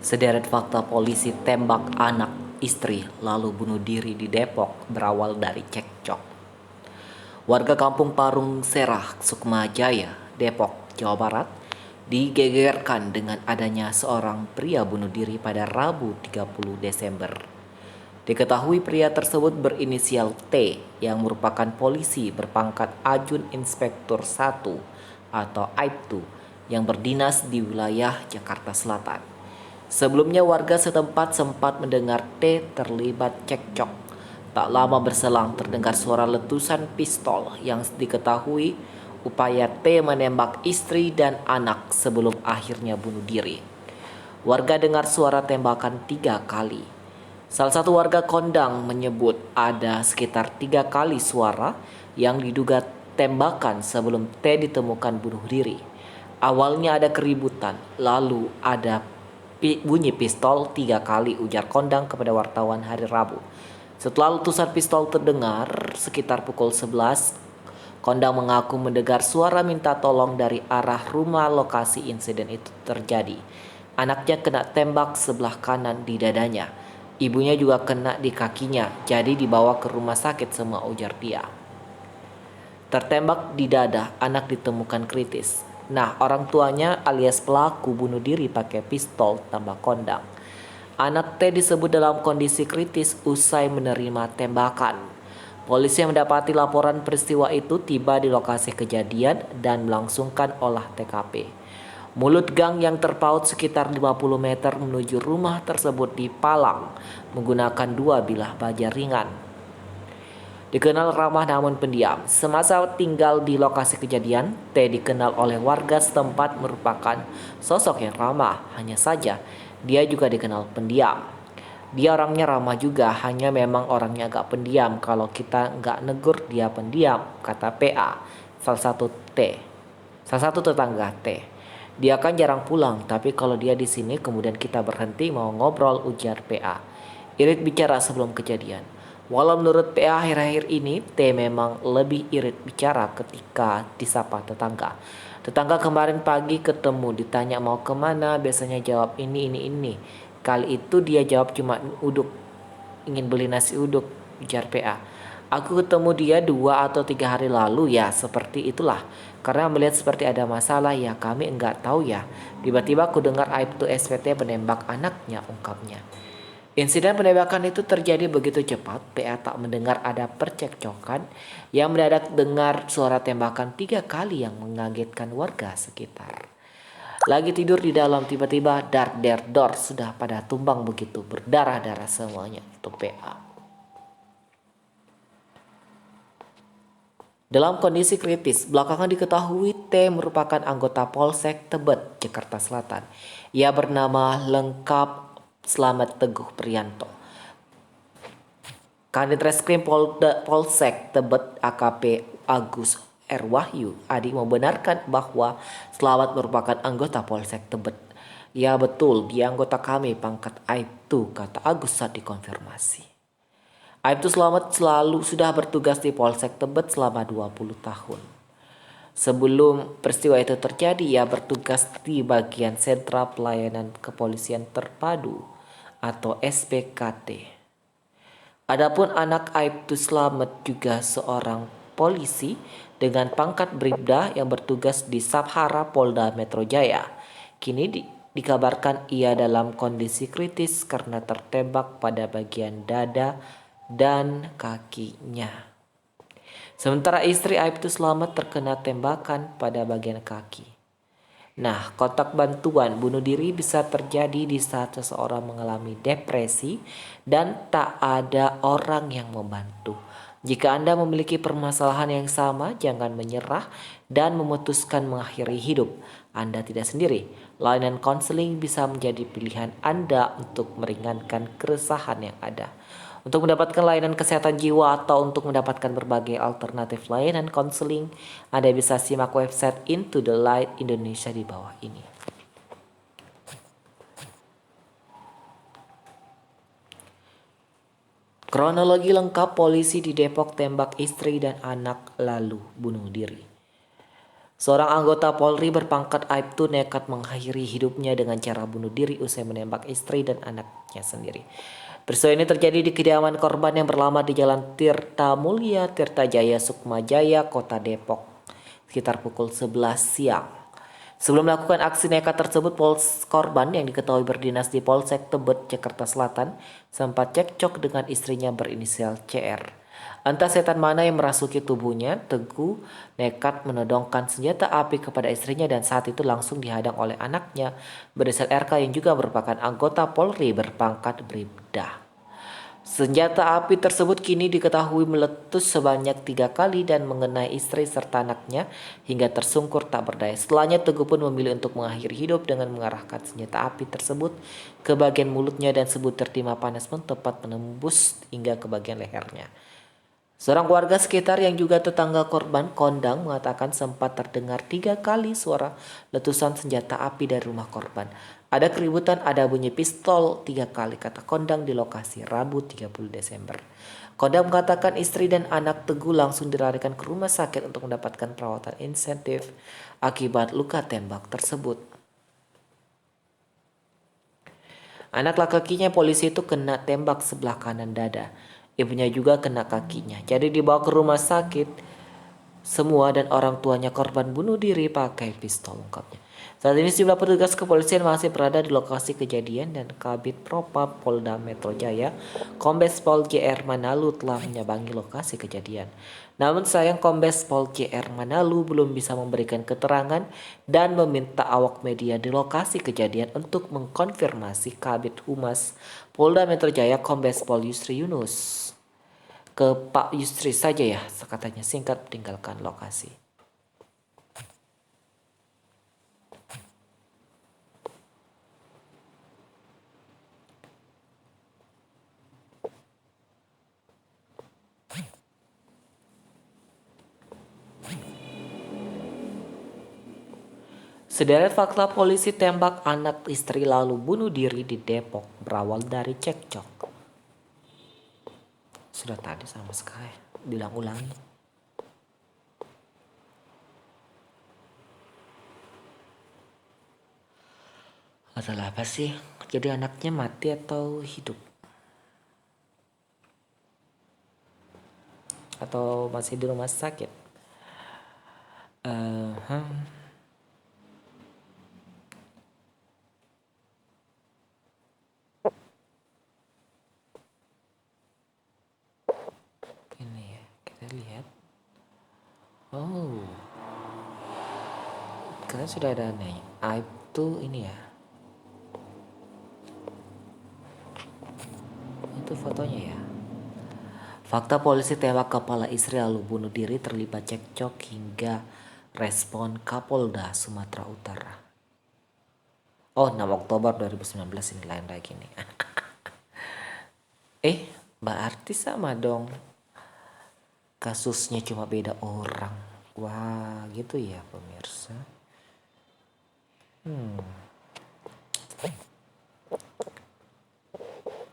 Sederet fakta polisi tembak anak istri lalu bunuh diri di Depok berawal dari cekcok. Warga kampung Parung Serah, Sukma Jaya, Depok, Jawa Barat digegerkan dengan adanya seorang pria bunuh diri pada Rabu 30 Desember. Diketahui pria tersebut berinisial T yang merupakan polisi berpangkat Ajun Inspektur 1 atau Aibtu yang berdinas di wilayah Jakarta Selatan. Sebelumnya warga setempat sempat mendengar T terlibat cekcok. Tak lama berselang terdengar suara letusan pistol yang diketahui upaya T menembak istri dan anak sebelum akhirnya bunuh diri. Warga dengar suara tembakan 3 kali. Salah satu warga kondang menyebut ada sekitar 3 kali suara yang diduga tembakan sebelum T ditemukan bunuh diri. Awalnya ada keributan, lalu ada bunyi pistol 3 kali, ujar kondang kepada wartawan hari Rabu. Setelah letusan pistol terdengar sekitar pukul 11, kondang mengaku mendengar suara minta tolong dari arah rumah lokasi insiden itu terjadi. Anaknya kena tembak sebelah kanan di dadanya. Ibunya juga kena di kakinya, jadi dibawa ke rumah sakit semua, ujar dia. Tertembak di dada, anak ditemukan kritis. Nah, orang tuanya alias pelaku bunuh diri pakai pistol, tambah kondang. Anak T disebut dalam kondisi kritis usai menerima tembakan. Polisi yang mendapati laporan peristiwa itu tiba di lokasi kejadian dan melangsungkan olah TKP. Mulut gang yang terpaut sekitar 50 meter menuju rumah tersebut dipalang menggunakan 2 bilah baja ringan. Dikenal ramah namun pendiam. Semasa tinggal di lokasi kejadian, T dikenal oleh warga setempat merupakan sosok yang ramah. Hanya saja, dia juga dikenal pendiam. Dia orangnya ramah juga, hanya memang orangnya agak pendiam. Kalau kita nggak negur, dia pendiam, kata PA, salah satu tetangga T. Dia kan jarang pulang, tapi kalau dia di sini kemudian kita berhenti mau ngobrol, ujar PA. Irit bicara sebelum kejadian. Walau menurut PA akhir-akhir ini T memang lebih irit bicara ketika disapa tetangga. Tetangga kemarin pagi ketemu ditanya mau kemana, biasanya jawab ini. Kali itu dia jawab cuma uduk, ingin beli nasi uduk, ujar PA. Aku ketemu dia 2 atau 3 hari lalu, ya seperti itulah. Karena melihat seperti ada masalah ya kami enggak tahu ya. Tiba-tiba aku dengar Aibtu SPT menembak anaknya, ungkapnya. Insiden penembakan itu terjadi begitu cepat, PA tak mendengar ada percekcokan yang mendadak dengar suara tembakan 3 kali yang mengagetkan warga sekitar. Lagi tidur di dalam tiba-tiba dar der dor sudah pada tumbang begitu berdarah-darah semuanya, itu PA. Dalam kondisi kritis, belakangan diketahui T merupakan anggota Polsek Tebet, Jakarta Selatan. Ia bernama lengkap Slamet Teguh Priyanto. Kanit Reskrim Polsek Tebet AKP Agus R. Wahyu Adi membenarkan bahwa Slamet merupakan anggota Polsek Tebet. Ya betul, dia anggota kami pangkat Aibtu, kata Agus saat dikonfirmasi. Aibtu Slamet selalu sudah bertugas di Polsek Tebet selama 20 tahun. Sebelum peristiwa itu terjadi, ia bertugas di bagian Sentra Pelayanan Kepolisian Terpadu atau SPKT. Adapun anak Aibtu Slamet juga seorang polisi dengan pangkat Bribda yang bertugas di Sabhara Polda Metro Jaya. Kini dikabarkan ia dalam kondisi kritis karena tertembak pada bagian dada dan kakinya. Sementara istri Aibtu Slamet terkena tembakan pada bagian kaki. Nah, kontak bantuan bunuh diri bisa terjadi di saat seseorang mengalami depresi dan tak ada orang yang membantu. Jika Anda memiliki permasalahan yang sama, jangan menyerah dan memutuskan mengakhiri hidup. Anda tidak sendiri. Layanan konseling bisa menjadi pilihan Anda untuk meringankan keresahan yang ada. Untuk mendapatkan layanan kesehatan jiwa atau untuk mendapatkan berbagai alternatif layanan konseling, Anda bisa simak website Into the Light Indonesia di bawah ini. Kronologi lengkap polisi di Depok tembak istri dan anak lalu bunuh diri. Seorang anggota Polri berpangkat Aibtu nekat mengakhiri hidupnya dengan cara bunuh diri usai menembak istri dan anaknya sendiri. Peristiwa ini terjadi di kediaman korban yang beralamat di Jalan Tirta Mulia, Tirta Jaya, Sukma Jaya, Kota Depok, sekitar pukul 11 siang. Sebelum melakukan aksi nekat tersebut, korban yang diketahui berdinas di Polsek Tebet, Jakarta Selatan, sempat cekcok dengan istrinya berinisial CR. Entah setan mana yang merasuki tubuhnya, Teguh nekat menodongkan senjata api kepada istrinya dan saat itu langsung dihadang oleh anaknya berinisial RK yang juga merupakan anggota Polri berpangkat Bribda. Senjata api tersebut kini diketahui meletus sebanyak 3 kali dan mengenai istri serta anaknya hingga tersungkur tak berdaya. Setelahnya Teguh pun memilih untuk mengakhiri hidup dengan mengarahkan senjata api tersebut ke bagian mulutnya dan sebutir timah panas pun tepat menembus hingga ke bagian lehernya. Seorang warga sekitar yang juga tetangga korban kondang mengatakan sempat terdengar 3 kali suara letusan senjata api dari rumah korban. Ada keributan, ada bunyi pistol 3 kali, kata kondang di lokasi Rabu 30 Desember. Kondang mengatakan istri dan anak Teguh langsung dilarikan ke rumah sakit untuk mendapatkan perawatan insentif akibat luka tembak tersebut. Anak laki-lakinya polisi itu kena tembak sebelah kanan dada. Ibunya juga kena kakinya. Jadi dibawa ke rumah sakit semua dan orang tuanya korban bunuh diri pakai pistol, ungkapnya. Saat ini sejumlah petugas kepolisian masih berada di lokasi kejadian dan Kabid Propam Polda Metro Jaya, Kombes Pol JR Manalu telah menyabangi lokasi kejadian. Namun sayang Kombes Pol JR Manalu belum bisa memberikan keterangan dan meminta awak media di lokasi kejadian untuk mengkonfirmasi Kabid Humas Polda Metro Jaya Kombes Pol Yusri Yunus ke Pak Yusri saja ya, katanya singkat meninggalkan lokasi. Sederet fakta polisi tembak anak istri lalu bunuh diri di Depok berawal dari cekcok. Sudah tadi sama sekali, bilang ulangi. Masalah apa sih? Jadi anaknya mati atau hidup? Atau masih di rumah sakit? Uh, Ini ya, kita lihat. Oh, karena sudah ada nih. Aib tuh ini ya. Itu fotonya ya. Fakta polisi tembak kepala istri lalu bunuh diri terlibat cekcok hingga respon Kapolda Sumatera Utara. Oh, 6 Oktober 2019 ini lain lagi nih. Berarti sama dong. Kasusnya cuma beda orang. Wah, gitu ya pemirsa.